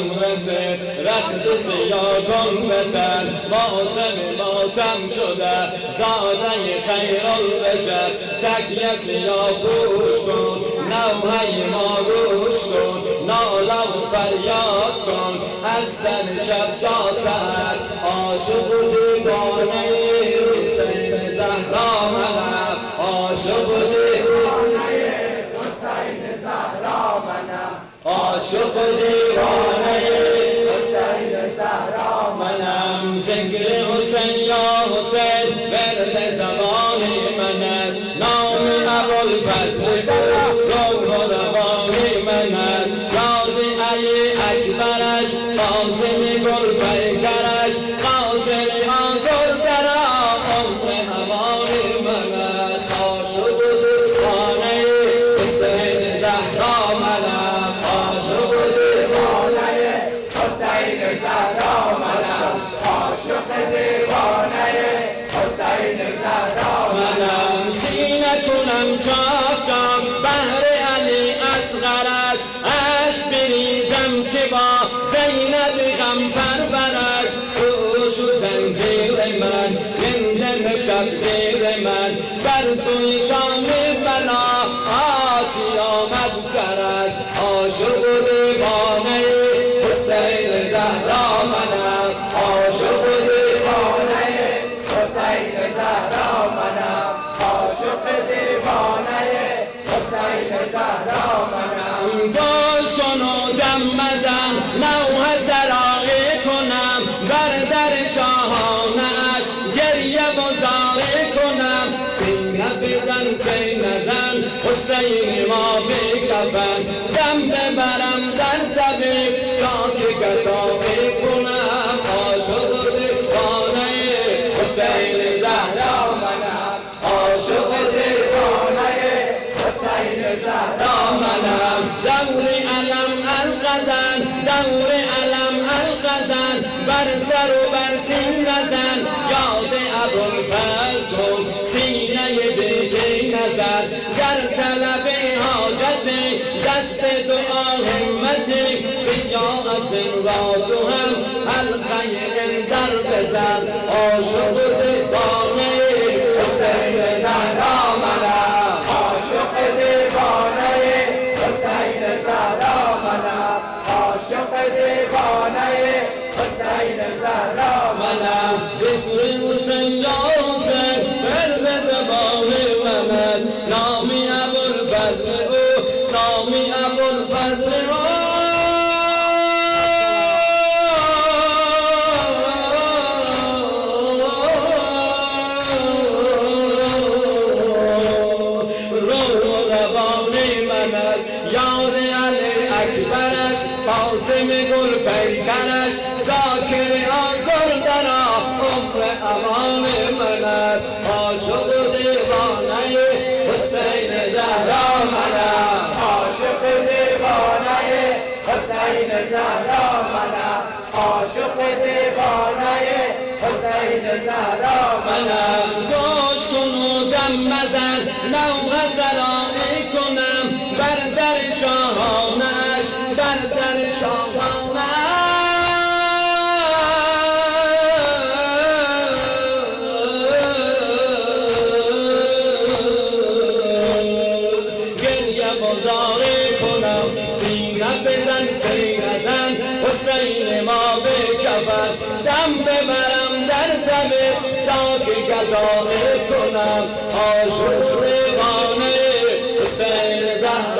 من رسید رخت سیاه کن بتر مازم ماتم شده زاده خیرالبشر تکیه سیاه پوش کن نوحه ما گوش کن ناله و فریاد کن از سر شب تا سحر عاشق و دیوانه حسین زهرا منم عاشق و دیوانه حسین زهرا منم عاشق و دیوانه حسین زهرا منم ذکر حسین یا حسین ورد زمانی من است نام ابوالفضل روح و روانی من است یاد علی اکبرش قاسم گل پیکرش قاتل آزردرا عمر امانی من است عاشق و دیوانه حسین زهرا منم عاشق و دیوانه حسین زهرا منم عاشق دیوانه حسین زهرا منم سینه کنم چاک چاک بهر علی اصغرش عشق بریزم چه با زینب غم پرورش روش و زنجیر من زنده شبگیر من بر سوی شام بلا آچی آمد سرش عاشق و دیوانه حسین زهرا منم عاشق و دیوانه حسین زهرا منم عاشق دیوانه حسین زهرا منم گوش کن و دم مزن نوحه سراغی کنم بر در شاهانش گریه بزاری کنم سینه بزن سینه زن حسین ما بکفن دم ببرم در طبیب تا که گدایی کنم عاشق و دیوانه حسین زهرا منم عاشق دیوانه حسین زهرا منم دور علم القزن دور علم القزن بر سر و بر سینه زن یاد ابوالفضل کن سینه بیگی نزد گر طلب حاجتی دست دعا همتی بیا از این را تو هم حلقه اندر بزن عاشق دیوانه حسین زهرا منم عاشق دیوانه حسین زهرا منم عاشق دیوانه حسین زهرا منم ذکر حسین یا حسین ورد زبان من است نامی ابوالفضل او نامی ابوالفضل او یاد علی اکبرش قاسم گل پیکرش ذاکر آزردرا عمر امان من است عاشق و دیوانه حسین زهرا منم عاشق دیوانه حسین زهرا منم عاشق دیوانه حسین زهرا منم گوش کن و دم مزن نوحه سراغی کنم بر در شاهانش بر در شاهانش گریه بزاری کنم سینه بزن سینه زن حسین ما بکفن دم ببرم در طبیب تا که گدایی کنم عاشق دیوانه حسین زهرا